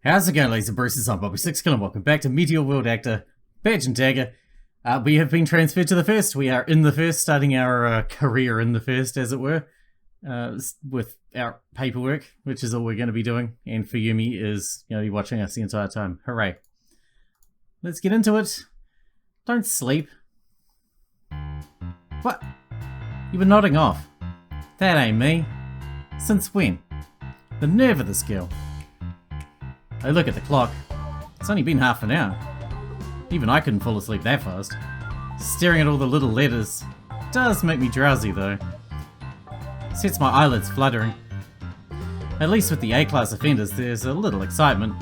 How's it going, ladies and bruises? I'm Bobby Sixkilla and welcome back to Meteor World Actor, Badge and Dagger. We have been transferred to the first. We are in the first, starting our career in the first, as it were, with our paperwork, which is all we're going to be doing. And Fuyumi is going to be watching us the entire time. Hooray. Let's get into it. Don't sleep. What? You were nodding off. That ain't me. Since when? The nerve of this girl. I look at the clock. It's only been half an hour. Even I couldn't fall asleep that fast. Staring at all the little letters does make me drowsy though. Sets my eyelids fluttering. At least with the A-class offenders there's a little excitement.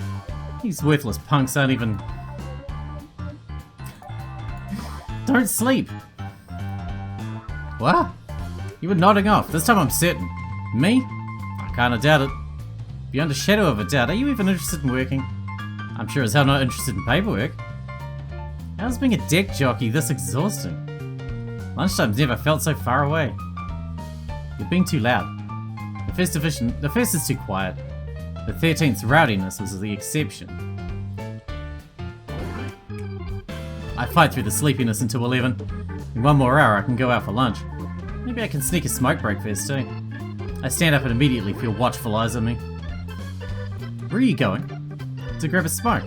These worthless punks aren't even... Don't sleep! What? You were nodding off. This time I'm certain. Me? I kinda doubt it. Beyond a shadow of a doubt, are you even interested in working? I'm sure as hell not interested in paperwork. How's being a deck jockey this exhausting? Lunchtime's never felt so far away. You're being too loud. The first is too quiet. The 13th's rowdiness was the exception. I fight through the sleepiness until 11. In one more hour I can go out for lunch. Maybe I can sneak a smoke break first too. I stand up and immediately feel watchful eyes on me. Where are you going? To grab a smoke.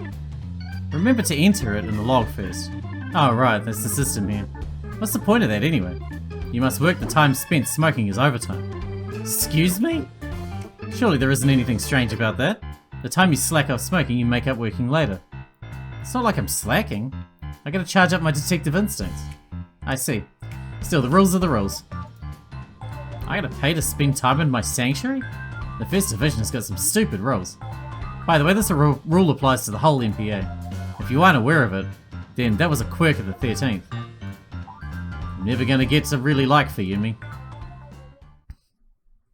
Remember to enter it in the log first. Oh right, that's the system here. What's the point of that anyway? You must work the time spent smoking as overtime. Excuse me? Surely there isn't anything strange about that. The time you slack off smoking, you make up working later. It's not like I'm slacking. I gotta charge up my detective instincts. I see. Still, the rules are the rules. I gotta pay to spend time in my sanctuary? The first division has got some stupid rules. By the way, this rule applies to the whole MPA. If you aren't aware of it, then that was a quirk of the 13th. I'm never gonna get to really like Fuyumi.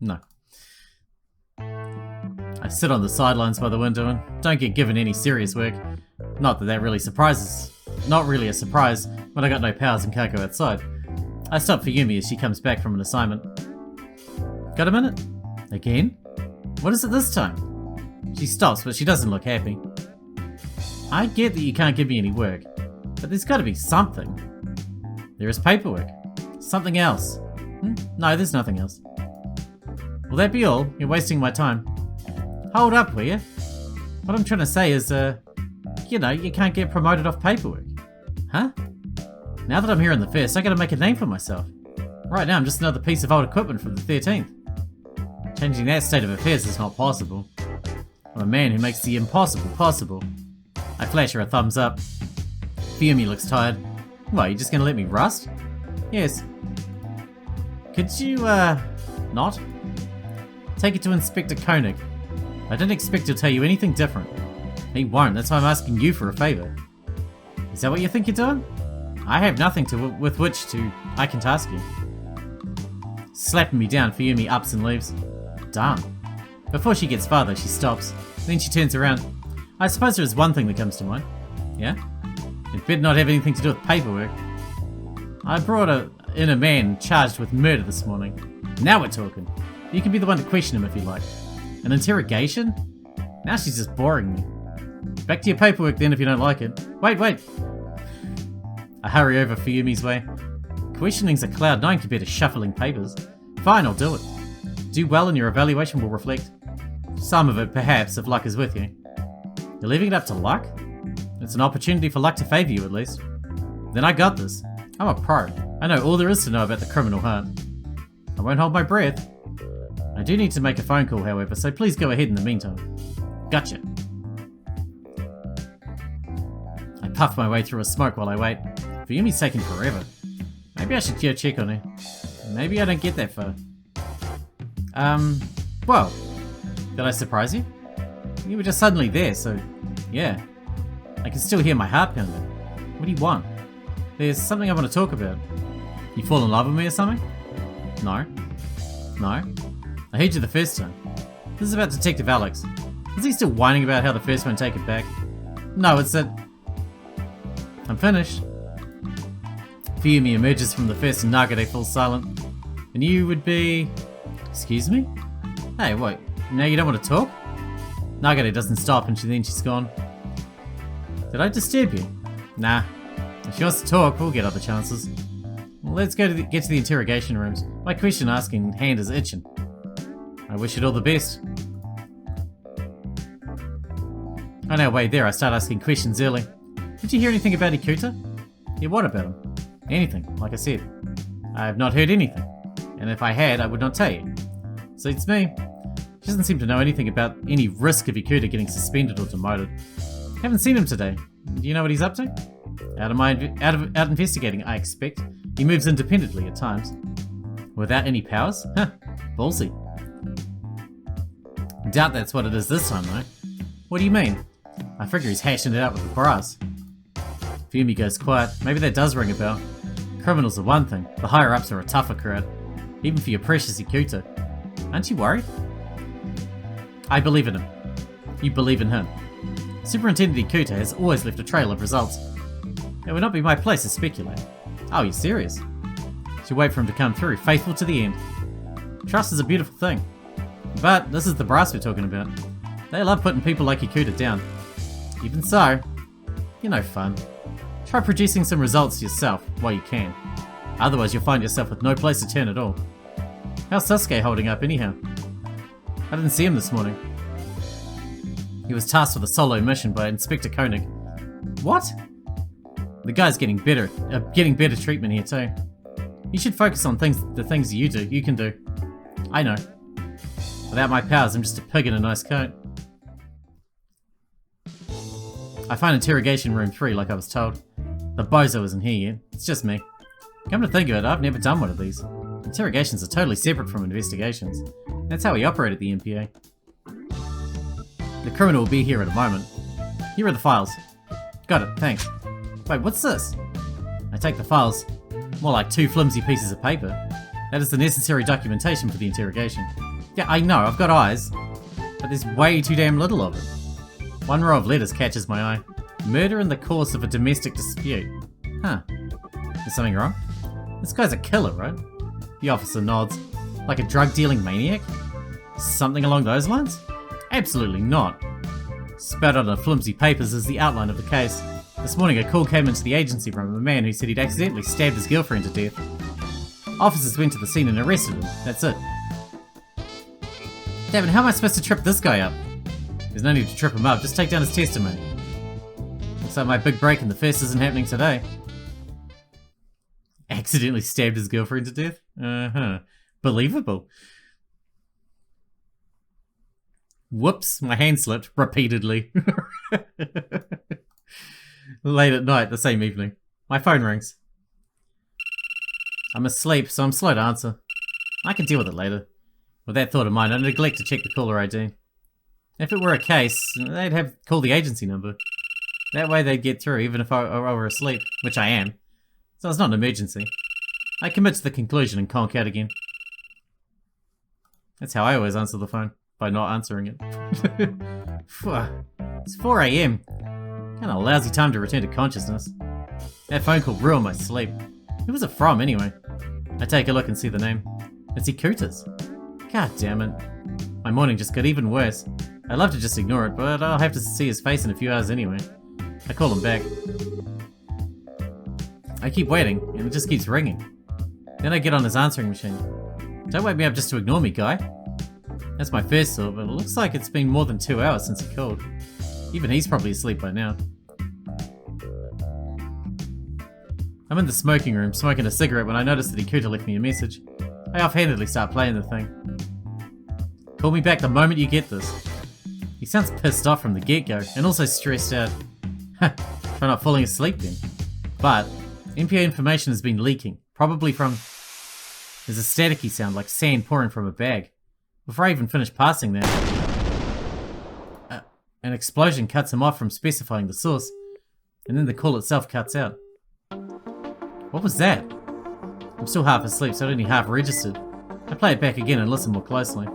No. I sit on the sidelines by the window and don't get given any serious work. Not that really surprises. Not really a surprise when I got no powers and can't go outside. I stop Fuyumi as she comes back from an assignment. Got a minute? Again? What is it this time? She stops, but she doesn't look happy. I get that you can't give me any work, but there's got to be something. There is paperwork. Something else. No, there's nothing else. Will that be all? You're wasting my time. Hold up, will you? What I'm trying to say is, you know, you can't get promoted off paperwork. Huh? Now that I'm here in the first, I gotta make a name for myself. Right now I'm just another piece of old equipment from the 13th. Changing that state of affairs is not possible. I'm a man who makes the impossible possible. I flash her a thumbs up. Fuyumi looks tired. What, you just gonna let me rust? Yes. Could you, not? Take it to Inspector Koenig. I don't expect he'll tell you anything different. He won't, that's why I'm asking you for a favour. Is that what you think you're doing? I have nothing with which I can task you. Slapping me down, Fuyumi ups and leaves. Darn. Before she gets farther, she stops. Then she turns around. I suppose there is one thing that comes to mind. Yeah? It better not have anything to do with paperwork. I brought in a man charged with murder this morning. Now we're talking. You can be the one to question him if you like. An interrogation? Now she's just boring me. Back to your paperwork then if you don't like it. Wait! I hurry over Fuyumi's way. Questioning's a cloud 9 compared to shuffling papers. Fine, I'll do it. Do well and your evaluation will reflect. Some of it, perhaps, if luck is with you. You're leaving it up to luck? It's an opportunity for luck to favour you, at least. Then I got this. I'm a pro. I know all there is to know about the criminal heart. I won't hold my breath. I do need to make a phone call, however, so please go ahead in the meantime. Gotcha. I puff my way through a smoke while I wait. Fuyumi's taking forever. Maybe I should go check on her. Maybe I don't get that far. Whoa. Did I surprise you? You were just suddenly there, so yeah. I can still hear my heart pounding. What do you want? There's something I want to talk about. You fall in love with me or something? No. I heard you the first time. This is about Detective Alex. Is he still whining about how the first one take it back? No, it's that... I'm finished. Fuyumi emerges from the first and Nagade falls silent. And you would be... Excuse me? Hey, wait. Now you don't want to talk? Nagare doesn't stop and then she's gone. Did I disturb you? Nah. If she wants to talk, we'll get other chances. Well, let's get to the interrogation rooms. My question asking hand is itching. I wish it all the best. On our way there, I start asking questions early. Did you hear anything about Ikuta? Yeah, what about him? Anything, like I said. I have not heard anything. And if I had, I would not tell you. Suits me. She doesn't seem to know anything about any risk of Ikuta getting suspended or demoted. Haven't seen him today. Do you know what he's up to? Out investigating, I expect. He moves independently at times. Without any powers? Huh, ballsy. Doubt that's what it is this time, though. What do you mean? I figure he's hashing it out with the brass. Fumi goes quiet. Maybe that does ring a bell. Criminals are one thing. The higher-ups are a tougher crowd. Even for your precious Ikuta. Aren't you worried? I believe in him. You believe in him. Superintendent Ikuta has always left a trail of results. It would not be my place to speculate. Oh, you're serious? Should wait for him to come through, faithful to the end. Trust is a beautiful thing. But this is the brass we're talking about. They love putting people like Ikuta down. Even so, you're no fun. Try producing some results yourself while you can. Otherwise you'll find yourself with no place to turn at all. How's Sasuke holding up anyhow? I didn't see him this morning. He was tasked with a solo mission by Inspector Koenig. What? The guy's getting better treatment here too. You should focus on the things you can do. I know. Without my powers, I'm just a pig in a nice coat. I find interrogation room 3 like I was told. The bozo isn't here yet. It's just me. Come to think of it, I've never done one of these. Interrogations are totally separate from investigations. That's how we operate at the MPA. The criminal will be here in a moment. Here are the files. Got it, thanks. Wait, what's this? I take the files. More like 2 flimsy pieces of paper. That is the necessary documentation for the interrogation. Yeah, I know, I've got eyes. But there's way too damn little of it. One row of letters catches my eye. Murder in the course of a domestic dispute. Huh. Is something wrong? This guy's a killer, right? The officer nods. Like a drug-dealing maniac? Something along those lines? Absolutely not. Spat on the flimsy papers is the outline of the case. This morning a call came into the agency from a man who said he'd accidentally stabbed his girlfriend to death. Officers went to the scene and arrested him. That's it. Damn it, how am I supposed to trip this guy up? There's no need to trip him up, just take down his testimony. Looks like my big break in the fest isn't happening today. Accidentally stabbed his girlfriend to death? Uh-huh. Believable. Whoops, my hand slipped repeatedly. Late at night the same evening. My phone rings. I'm asleep, so I'm slow to answer. I can deal with it later. With that thought in mind, I neglect to check the caller ID. If it were a case, they'd have call the agency number. That way they'd get through, even if I were asleep, which I am. So it's not an emergency. I commit to the conclusion and conk out again. That's how I always answer the phone, by not answering it. It's 4 AM. Kind of a lousy time to return to consciousness. That phone call ruined my sleep. Who was it from, anyway? I take a look and see the name. It's Ikuta's. God damn it. My morning just got even worse. I'd love to just ignore it, but I'll have to see his face in a few hours anyway. I call him back. I keep waiting, and it just keeps ringing. Then I get on his answering machine. Don't wake me up just to ignore me, guy. That's my first thought, but it looks like it's been more than 2 hours since he called. Even he's probably asleep by now. I'm in the smoking room, smoking a cigarette when I notice that Ikuta left me a message. I offhandedly start playing the thing. Call me back the moment you get this. He sounds pissed off from the get-go, and also stressed out. Try not falling asleep then. But, MPA information has been leaking, probably from... There's a staticky sound like sand pouring from a bag. Before I even finish passing that, an explosion cuts him off from specifying the source, and then the call itself cuts out. What was that? I'm still half asleep, so it only half registered. I play it back again and listen more closely.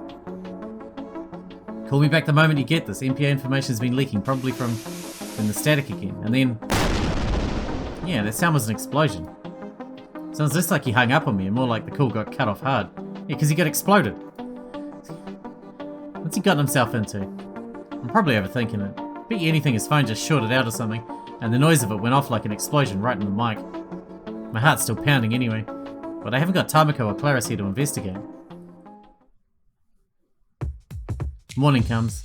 Call me back the moment you get this. MPA information has been leaking, probably from the static again. And then... Yeah, that sound was an explosion. Sounds less like he hung up on me and more like the call got cut off hard. Yeah, because he got exploded. What's he gotten himself into? I'm probably overthinking it. Bet you anything his phone just shorted out or something, and the noise of it went off like an explosion right in the mic. My heart's still pounding anyway, but I haven't got Tamako or Claris here to investigate. Morning comes.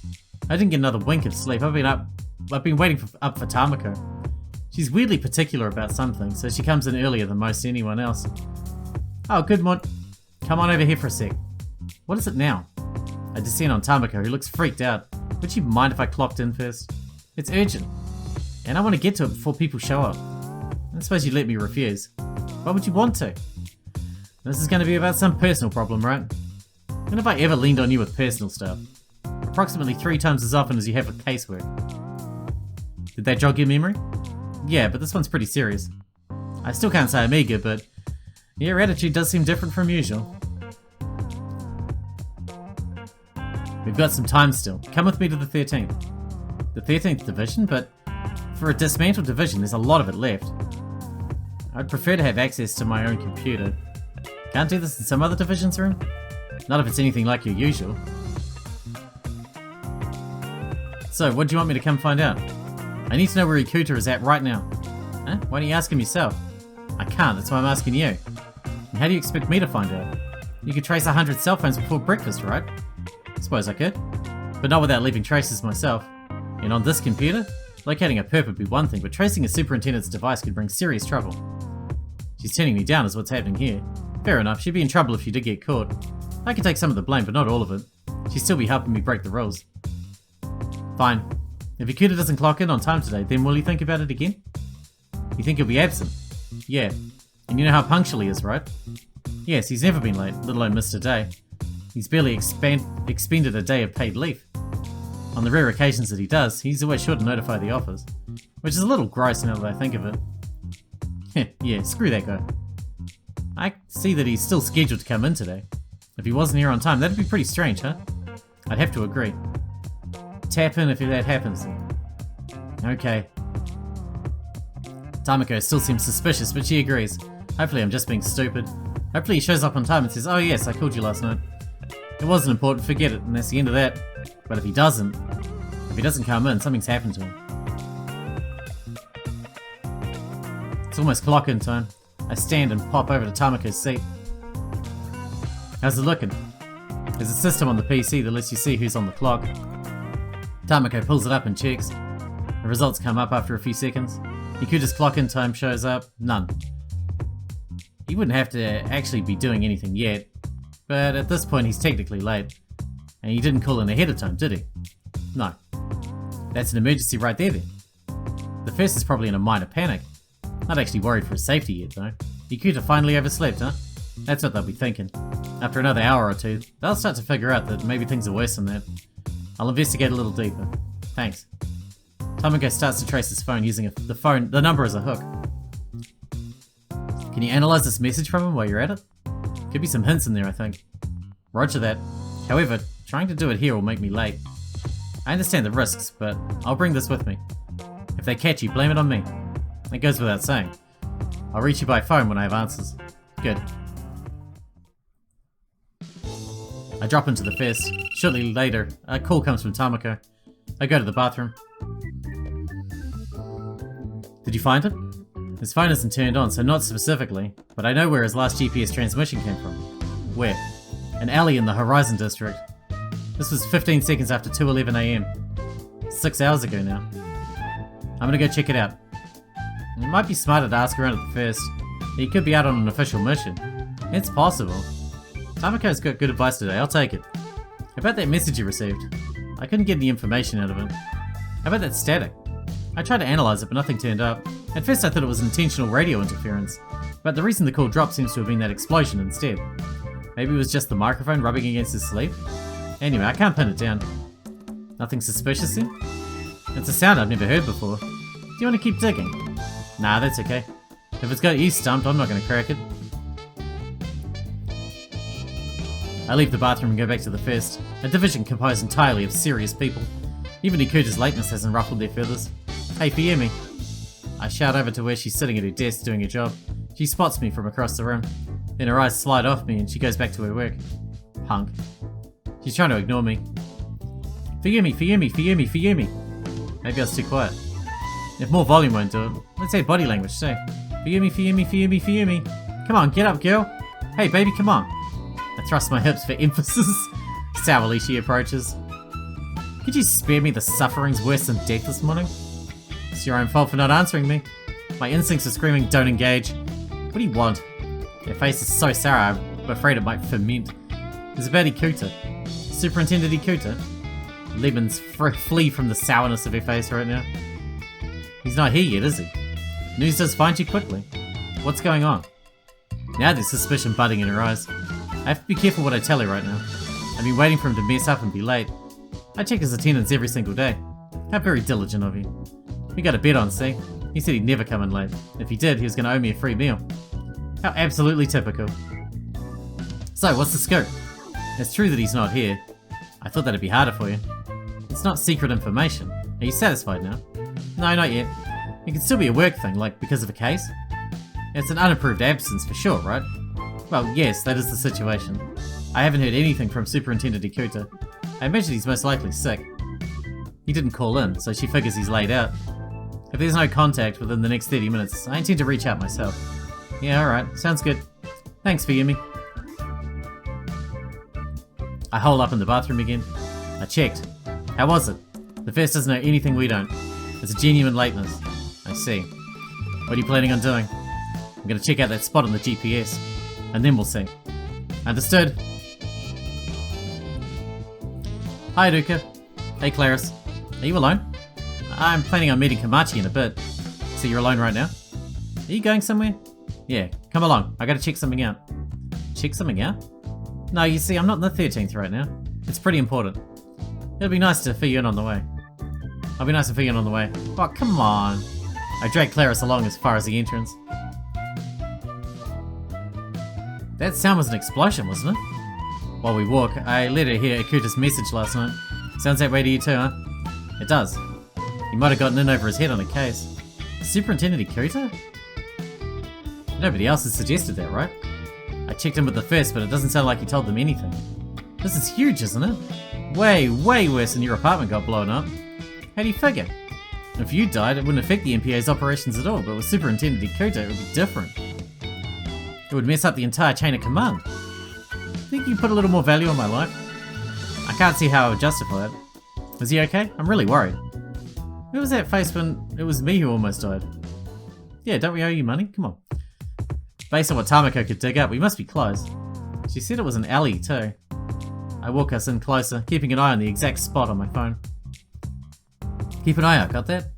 I didn't get another wink of sleep. I've been waiting up for Tamako. She's weirdly particular about something, so she comes in earlier than most anyone else. Oh, good morning. Come on over here for a sec. What is it now? I descend on Tamako, who looks freaked out. Would she mind if I clocked in first? It's urgent, and I want to get to it before people show up. I suppose you'd let me refuse. Why would you want to? This is going to be about some personal problem, right? When have I ever leaned on you with personal stuff? Approximately 3 times as often as you have with casework. Did that jog your memory? Yeah, but this one's pretty serious. I still can't say I'm eager, but your attitude does seem different from usual. We've got some time still. Come with me to the 13th. The 13th division, but for a dismantled division, there's a lot of it left. I'd prefer to have access to my own computer. Can't do this in some other division's room? Not if it's anything like your usual. So, what do you want me to come find out? I need to know where Ikuta is at right now. Huh? Why don't you ask him yourself? I can't, that's why I'm asking you. And how do you expect me to find out? You could trace 100 cell phones before breakfast, right? Suppose I could. But not without leaving traces myself. And on this computer, locating a perp would be one thing, but tracing a superintendent's device could bring serious trouble. She's turning me down is what's happening here. Fair enough, she'd be in trouble if she did get caught. I could take some of the blame, but not all of it. She'd still be helping me break the rules. Fine. If Ikuta doesn't clock in on time today, then will he think about it again? You think he'll be absent? Yeah. And you know how punctual he is, right? Yes, he's never been late, let alone missed a day. He's barely expended a day of paid leave. On the rare occasions that he does, he's always sure to notify the office. Which is a little gross now that I think of it. Yeah, screw that guy. I see that he's still scheduled to come in today. If he wasn't here on time, that'd be pretty strange, huh? I'd have to agree. Tap in if that happens then. Okay. Tamako still seems suspicious, but she agrees. Hopefully I'm just being stupid. Hopefully he shows up on time and says, oh yes, I called you last night. It wasn't important, forget it, and that's the end of that. But if he doesn't come in, something's happened to him. It's almost clock-in time. I stand and pop over to Tamako's seat. How's it looking? There's a system on the PC that lets you see who's on the clock. Tamako pulls it up and checks. The results come up after a few seconds. Ikuta's clock-in time shows up. None. He wouldn't have to actually be doing anything yet, but at this point he's technically late. And he didn't call in ahead of time, did he? No. That's an emergency right there then. The first is probably in a minor panic. Not actually worried for his safety yet though. Ikuta finally overslept, huh? That's what they'll be thinking. After another hour or two, they'll start to figure out that maybe things are worse than that. I'll investigate a little deeper. Thanks. Tamako starts to trace his phone using the number as a hook. Can you analyze this message from him while you're at it? Could be some hints in there, I think. Roger that. However, trying to do it here will make me late. I understand the risks, but I'll bring this with me. If they catch you, blame it on me. It goes without saying. I'll reach you by phone when I have answers. Good. I drop into the fest. Shortly later, a call comes from Tamako. I go to the bathroom. Did you find it? His phone isn't turned on, so not specifically, but I know where his last GPS transmission came from. Where? An alley in the Horizon District. This was 15 seconds after 2:11 AM. 6 hours ago now. I'm gonna go check it out. It might be smarter to ask around at the first. He could be out on an official mission. It's possible. Tamako's got good advice today, I'll take it. How about that message you received? I couldn't get any information out of it. How about that static? I tried to analyze it, but nothing turned up. At first I thought it was intentional radio interference, but the reason the call dropped seems to have been that explosion instead. Maybe it was just the microphone rubbing against his sleeve? Anyway, I can't pin it down. Nothing suspicious then? It's a sound I've never heard before. Do you want to keep digging? Nah, that's okay. If it's got you stumped, I'm not going to crack it. I leave the bathroom and go back to the fest, a division composed entirely of serious people. Even Ikuta's lateness hasn't ruffled their feathers. Hey, Fiemi. I shout over to where she's sitting at her desk doing her job. She spots me from across the room. Then her eyes slide off me and she goes back to her work. Punk. She's trying to ignore me. Fuyumi, Fuyumi, Fuyumi, Fuyumi. Maybe I was too quiet. If more volume won't do it, let's say body language too. Fuyumi, Fuyumi, Fuyumi, Fuyumi. Come on, get up, girl. Hey, baby, come on. I thrust my hips for emphasis. Sourly she approaches. Could you spare me the sufferings worse than death this morning? It's your own fault for not answering me. My instincts are screaming, don't engage. What do you want? Your face is so sour, I'm afraid it might ferment. It's about Ikuta. Superintendent Ikuta. Lemons flee from the sourness of her face right now. He's not here yet, is he? News does find you quickly. What's going on? Now there's suspicion budding in her eyes. I have to be careful what I tell her right now. I've been waiting for him to mess up and be late. I check his attendance every single day. How very diligent of you. We got a bet on, see? He said he'd never come in late. If he did, he was going to owe me a free meal. How absolutely typical. So, what's the scoop? It's true that he's not here. I thought that'd be harder for you. It's not secret information. Are you satisfied now? No, not yet. It could still be a work thing, like because of a case. It's an unapproved absence for sure, right? Well, yes, that is the situation. I haven't heard anything from Superintendent Ikuta. I imagine he's most likely sick. He didn't call in, so she figures he's laid out. If there's no contact within the next 30 minutes, I intend to reach out myself. Yeah, alright, sounds good. Thanks, Fuyumi. I hole up in the bathroom again. I checked. How was it? The first doesn't know anything we don't. It's a genuine lateness. I see. What are you planning on doing? I'm gonna check out that spot on the GPS, and then we'll see. Understood? Hi, Ruka. Hey, Claris. Are you alone? I'm planning on meeting Komachi in a bit. So you're alone right now? Are you going somewhere? Yeah, come along. I gotta check something out. Check something out? No, you see, I'm not in the 13th right now. It's pretty important. It'll be nice to fill you in on the way. I'll be nice to fill you in on the way. Oh, come on. I dragged Claris along as far as the entrance. That sound was an explosion, wasn't it? While we walk, I let her hear Ikuta's message last night. Sounds that way to you too, huh? It does. He might have gotten in over his head on a case. Superintendent Ikuta? Nobody else has suggested that, right? I checked in with the first, but it doesn't sound like he told them anything. This is huge, isn't it? Way, way worse than your apartment got blown up. How do you figure? If you died, it wouldn't affect the MPA's operations at all, but with Superintendent Ikuta, it would be different. It would mess up the entire chain of command. Think you put a little more value on my life? I can't see how I would justify it. Was he okay? I'm really worried. Where was that face when it was me who almost died? Yeah, don't we owe you money? Come on. Based on what Tamako could dig up, we must be close. She said it was an alley too. I walk us in closer, keeping an eye on the exact spot on my phone. Keep an eye out, got that?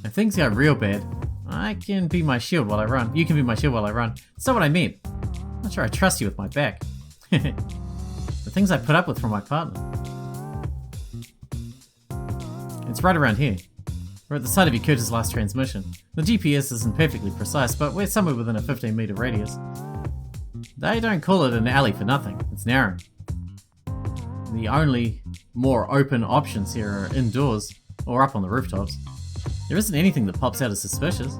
If things go real bad, I can be my shield while I run. You can be my shield while I run. That's not what I meant. I'm not sure I trust you with my back. The things I put up with from my partner. It's right around here. We're at the site of Ikuta's last transmission. The GPS isn't perfectly precise, but we're somewhere within a 15-meter radius. They don't call it an alley for nothing. It's narrow. The only more open options here are indoors or up on the rooftops. There isn't anything that pops out as suspicious.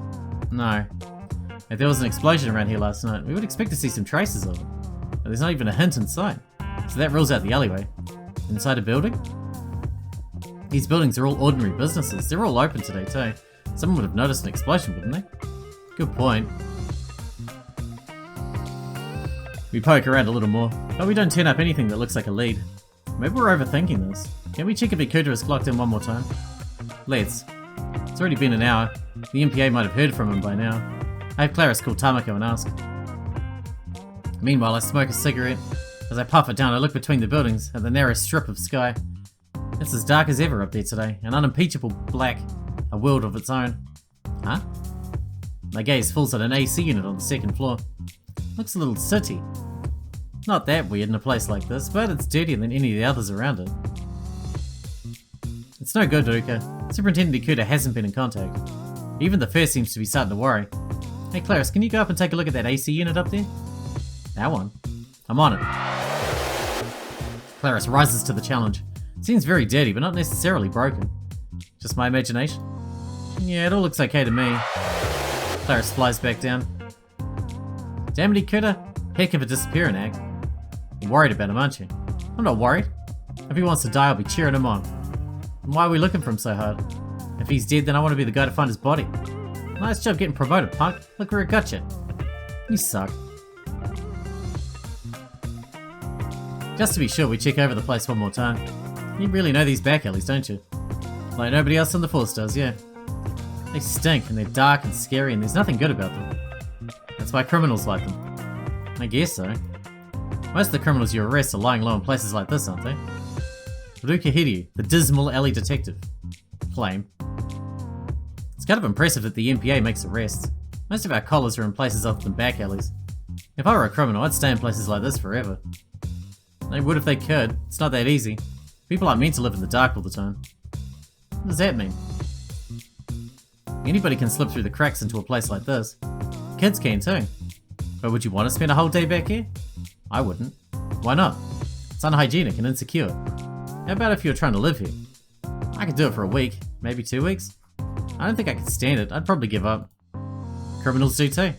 No. If there was an explosion around here last night, we would expect to see some traces of it. But there's not even a hint in sight. So that rules out the alleyway. Inside a building? These buildings are all ordinary businesses. They're all open today too. Someone would have noticed an explosion, wouldn't they? Good point. We poke around a little more, but we don't turn up anything that looks like a lead. Maybe we're overthinking this. Can we check if Ikuta is clocked in one more time? Let's. It's already been an hour. The MPA might have heard from him by now. I have Claris call Tamako and ask. Meanwhile, I smoke a cigarette. As I puff it down, I look between the buildings at the narrow strip of sky. It's as dark as ever up there today, an unimpeachable black, a world of its own. Huh? My gaze falls at an AC unit on the second floor. Looks a little sooty. Not that weird in a place like this, but it's dirtier than any of the others around it. It's no good, Ruka. Superintendent Ikuta hasn't been in contact. Even the first seems to be starting to worry. Hey Claris, can you go up and take a look at that AC unit up there? That one. I'm on it. Claris rises to the challenge. Seems very dirty, but not necessarily broken. Just my imagination? Yeah, it all looks okay to me. Claris flies back down. Damn it, Ikuta. Heck of a disappearing act. You're worried about him, aren't you? I'm not worried. If he wants to die, I'll be cheering him on. Why are we looking for him so hard? If he's dead, then I want to be the guy to find his body. Nice job getting promoted, punk. Look where it got you. You suck. Just to be sure, we check over the place one more time. You really know these back alleys, don't you? Like nobody else on the force does, yeah. They stink, and they're dark and scary, and there's nothing good about them. That's why criminals like them. I guess so. Most of the criminals you arrest are lying low in places like this, aren't they? Ruka Hiryu, the dismal alley detective. Claim. It's kind of impressive that the MPA makes arrests. Most of our collars are in places other than back alleys. If I were a criminal, I'd stay in places like this forever. They would if they could. It's not that easy. People aren't meant to live in the dark all the time. What does that mean? Anybody can slip through the cracks into a place like this. Kids can too. But would you want to spend a whole day back here? I wouldn't. Why not? It's unhygienic and insecure. How about if you were trying to live here? I could do it for a week, maybe 2 weeks. I don't think I could stand it. I'd probably give up. Criminals do too.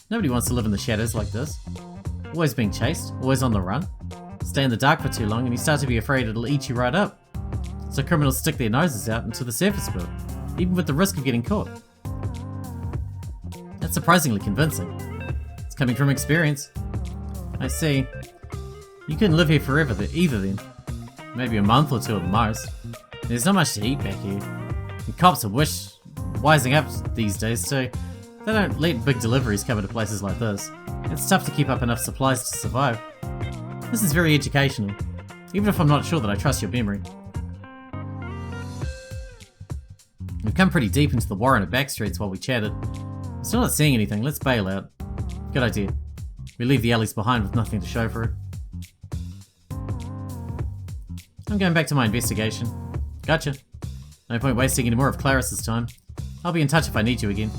Nobody wants to live in the shadows like this. Always being chased, always on the run. Stay in the dark for too long and you start to be afraid it'll eat you right up. So criminals stick their noses out into the surface world, even with the risk of getting caught. That's surprisingly convincing. It's coming from experience. I see. You couldn't live here forever either then. Maybe a month or two at the most. There's not much to eat back here. The cops are wising up these days too. They don't let big deliveries come into places like this. It's tough to keep up enough supplies to survive. This is very educational, even if I'm not sure that I trust your memory. We've come pretty deep into the Warren at back streets while we chatted. Still not seeing anything, let's bail out. Good idea. We leave the alleys behind with nothing to show for it. I'm going back to my investigation. Gotcha. No point wasting any more of Claris's time. I'll be in touch if I need you again.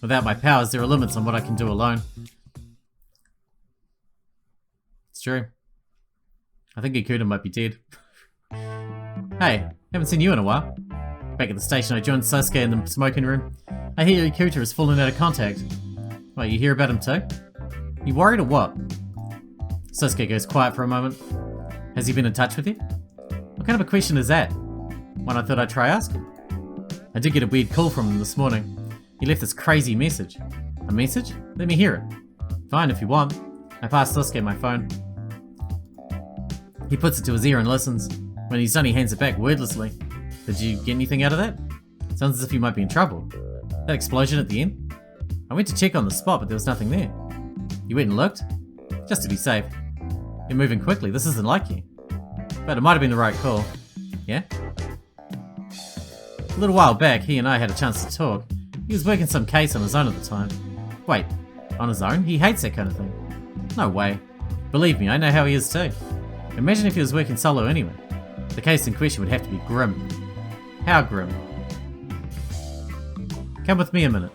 Without my powers, there are limits on what I can do alone. It's true. I think Ikuta might be dead. Hey, haven't seen you in a while. Back at the station, I joined Sasuke in the smoking room. I hear Ikuta has fallen out of contact. What, you hear about him too? You worried or what? Sasuke goes quiet for a moment. Has he been in touch with you? What kind of a question is that? One I thought I'd try asking. I did get a weird call from him this morning. He left this crazy message. A message? Let me hear it. Fine if you want. I passed Sasuke my phone. He puts it to his ear and listens. When he's done, he hands it back wordlessly. Did you get anything out of that? Sounds as if you might be in trouble. That explosion at the end? I went to check on the spot, but there was nothing there. You went and looked? Just to be safe. You're moving quickly, this isn't like you. But it might have been the right call. Yeah? A little while back, he and I had a chance to talk. He was working some case on his own at the time. Wait, on his own? He hates that kind of thing. No way. Believe me, I know how he is too. Imagine if he was working solo anyway. The case in question would have to be grim. How grim? Come with me a minute.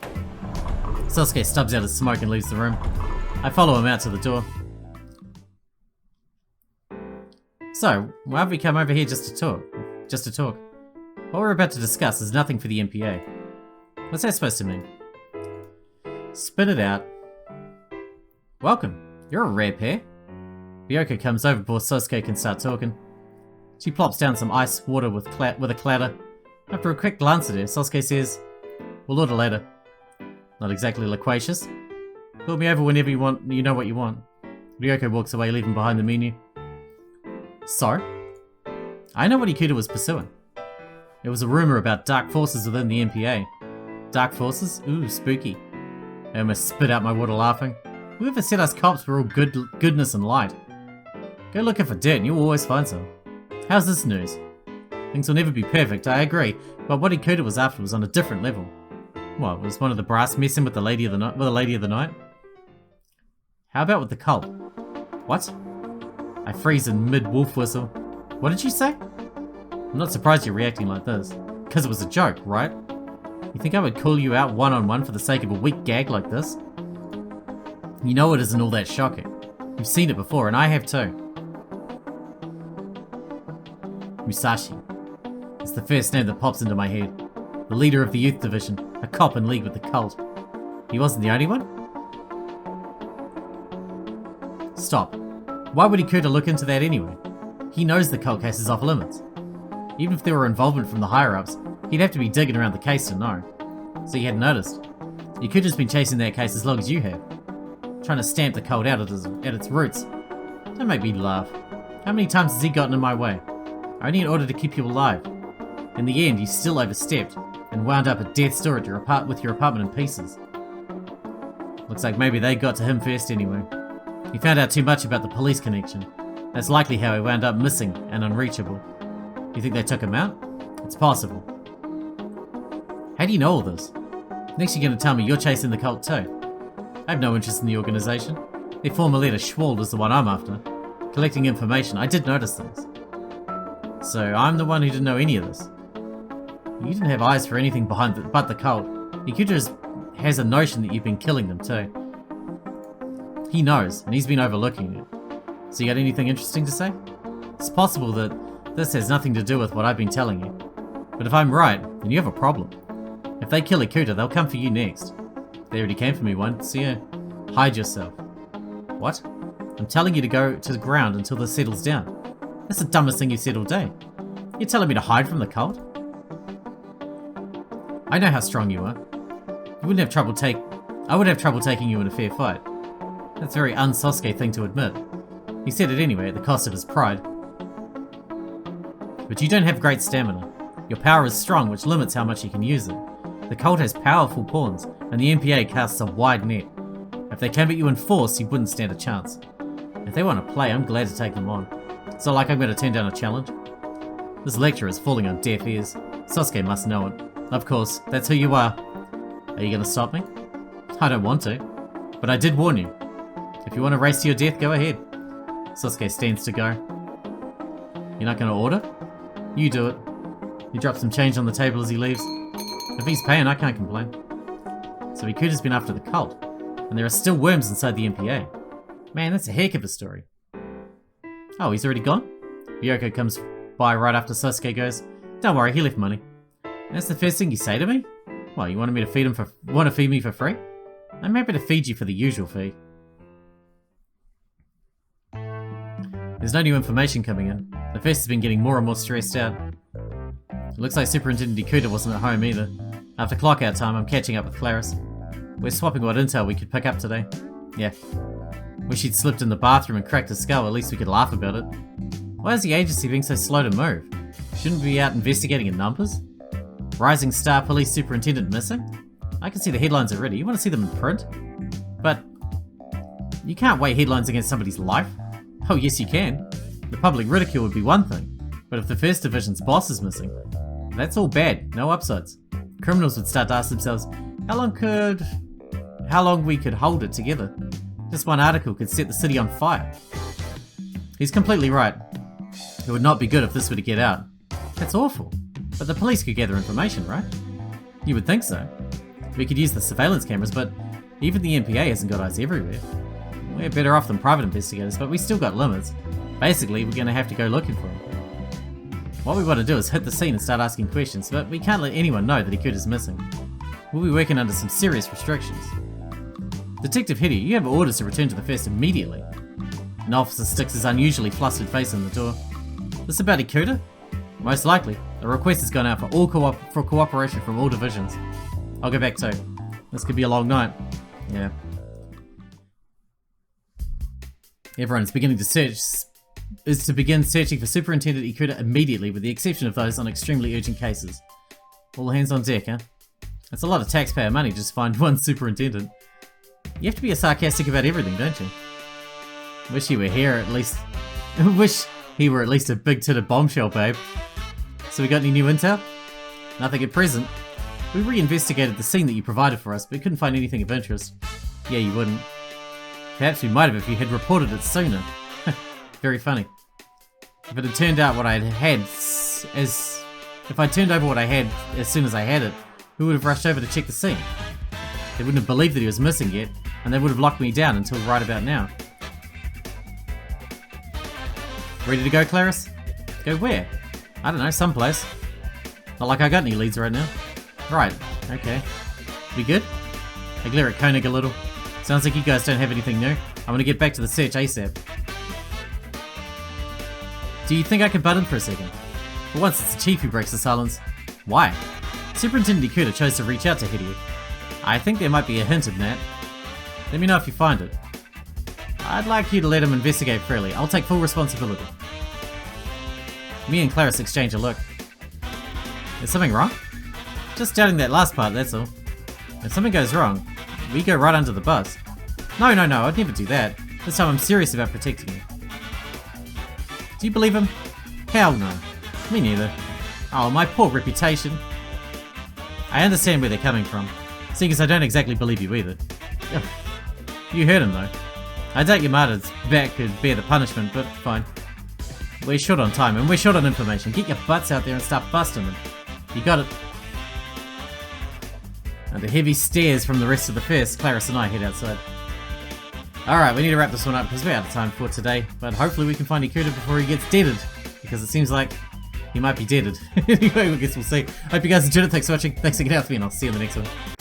Sasuke stubs out his smoke and leaves the room. I follow him out to the door. So, why have we come over here just to talk? Just to talk. What we're about to discuss is nothing for the MPA. What's that supposed to mean? Spit it out. Welcome. You're a rare pair. Ryoko comes over before Sasuke can start talking. She plops down some ice water with a clatter. After a quick glance at her, Sasuke says, "We'll order later." Not exactly loquacious. Call me over whenever you want. You know what you want. Ryoko walks away, leaving behind the menu. So, I know what Ikuta was pursuing. It was a rumor about dark forces within the MPA. Dark forces? Ooh, spooky. I almost spit out my water laughing. Whoever said us cops were all goodness and light? Go looking for dirt and you'll always find some. How's this news? Things will never be perfect, I agree, but what Ikuta was after was on a different level. What, was one of the brass messing with the Lady of the Night? How about with the cult? What? I freeze in mid-wolf whistle. What did you say? I'm not surprised you're reacting like this. Because it was a joke, right? You think I would call you out one-on-one for the sake of a weak gag like this? You know it isn't all that shocking. You've seen it before, and I have too. Musashi. It's the first name that pops into my head. The leader of the youth division, a cop in league with the cult. He wasn't the only one? Stop. Why would Ikuta look into that anyway? He knows the cult case is off limits. Even if there were involvement from the higher-ups, he'd have to be digging around the case to know. So you hadn't noticed. Ikuta's been chasing that case as long as you have. Trying to stamp the cult out at its roots. Don't make me laugh. How many times has he gotten in my way? Only in order to keep you alive. In the end, you still overstepped, and wound up at death's door at with your apartment in pieces. Looks like maybe they got to him first anyway. He found out too much about the police connection. That's likely how he wound up missing and unreachable. You think they took him out? It's possible. How do you know all this? Next you're going to tell me you're chasing the cult too. I have no interest in the organisation. Their former leader Schwald is the one I'm after. Collecting information, I did notice things. So I'm the one who didn't know any of this. You didn't have eyes for anything but the cult. Ikuta has a notion that you've been killing them too. He knows, and he's been overlooking it. So you got anything interesting to say? It's possible that this has nothing to do with what I've been telling you. But if I'm right, then you have a problem. If they kill Ikuta, they'll come for you next. They already came for me once, so yeah. Hide yourself. What? I'm telling you to go to the ground until this settles down. That's the dumbest thing you've said all day. You're telling me to hide from the cult? I know how strong you are. I would have trouble taking you in a fair fight. That's a very un-Sasuke thing to admit. He said it anyway at the cost of his pride. But you don't have great stamina. Your power is strong, which limits how much you can use it. The cult has powerful pawns, and the MPA casts a wide net. If they came at you in force, you wouldn't stand a chance. If they want to play, I'm glad to take them on. It's not like I'm going to turn down a challenge. This lecture is falling on deaf ears. Sasuke must know it. Of course, that's who you are. Are you going to stop me? I don't want to, but I did warn you. If you want to race to your death, go ahead. Sasuke stands to go. You're not going to order? You do it. He drops some change on the table as he leaves. If he's paying, I can't complain. So Ikuta's been after the cult, and there are still worms inside the MPA. Man, that's a heck of a story. Oh, he's already gone? Ryoko comes by right after Sasuke goes, don't worry, he left money. And that's the first thing you say to me? Well, you wanted me to feed me for free? I'm happy to feed you for the usual fee. There's no new information coming in. The first has been getting more and more stressed out. It looks like Superintendent Ikuta wasn't at home either. After clock-out time, I'm catching up with Claris. We're swapping what intel we could pick up today. Yeah. Wish he'd slipped in the bathroom and cracked his skull, at least we could laugh about it. Why is the agency being so slow to move? Shouldn't we be out investigating in numbers? Rising Star Police Superintendent missing? I can see the headlines already. You want to see them in print? But you can't weigh headlines against somebody's life. Oh yes you can. The public ridicule would be one thing, but if the First Division's boss is missing, that's all bad, no upsides. Criminals would start to ask themselves, how long we could hold it together. Just one article could set the city on fire. He's completely right. It would not be good if this were to get out. That's awful. But the police could gather information, right? You would think so. We could use the surveillance cameras, but even the MPA hasn't got eyes everywhere. We're better off than private investigators, but we still got limits. Basically, we're going to have to go looking for them. What we want to do is hit the scene and start asking questions, but we can't let anyone know that Ikuta's missing. We'll be working under some serious restrictions. Detective Hiryu, you have orders to return to the First immediately. An officer sticks his unusually flustered face in the door. This about Ikuta? Most likely. A request has gone out for cooperation from all divisions. I'll go back too. This could be a long night. Yeah. Everyone is beginning to begin searching for Superintendent Ikuta immediately, with the exception of those on extremely urgent cases. All hands on deck, huh? That's a lot of taxpayer money just to find one superintendent. You have to be sarcastic about everything, don't you? Wish he were here at least. Wish he were at least a big-titted bombshell, babe. So we got any new intel? Nothing at present. We re-investigated the scene that you provided for us, but couldn't find anything of interest. Yeah, you wouldn't. Perhaps we might have if you had reported it sooner. Very funny. If it had turned out what I had if I turned over what I had as soon as I had it, who would have rushed over to check the scene? They wouldn't have believed that he was missing yet, and they would have locked me down until right about now. Ready to go, Claris? Go where? I don't know, someplace. Not like I got any leads right now. Right, okay. We good? I glare at Koenig a little. Sounds like you guys don't have anything new. I'm gonna get back to the search ASAP. Do you think I could butt in for a second? But once it's the chief who breaks the silence. Why? Superintendent Ikuta chose to reach out to Hiryu. I think there might be a hint in that. Let me know if you find it. I'd like you to let him investigate freely. I'll take full responsibility. Me and Clarice exchange a look. Is something wrong? Just doubting that last part, that's all. If something goes wrong, we go right under the bus. No, I'd never do that. This time I'm serious about protecting you. Do you believe him? Hell no. Me neither. Oh, my poor reputation. I understand where they're coming from, seeing as I don't exactly believe you either. You heard him though. I doubt your martyr's back could bear the punishment, but fine. We're short on time, and we're short on information. Get your butts out there and start busting them. You got it. Under heavy stares from the rest of the fest, Clarice and I head outside. Alright, we need to wrap this one up because we're out of time for today, but hopefully we can find Ikuta before he gets deaded, because it seems like he might be deaded. Anyway, I guess we'll see. Hope you guys enjoyed it. Thanks for watching. Thanks again for me, and I'll see you in the next one.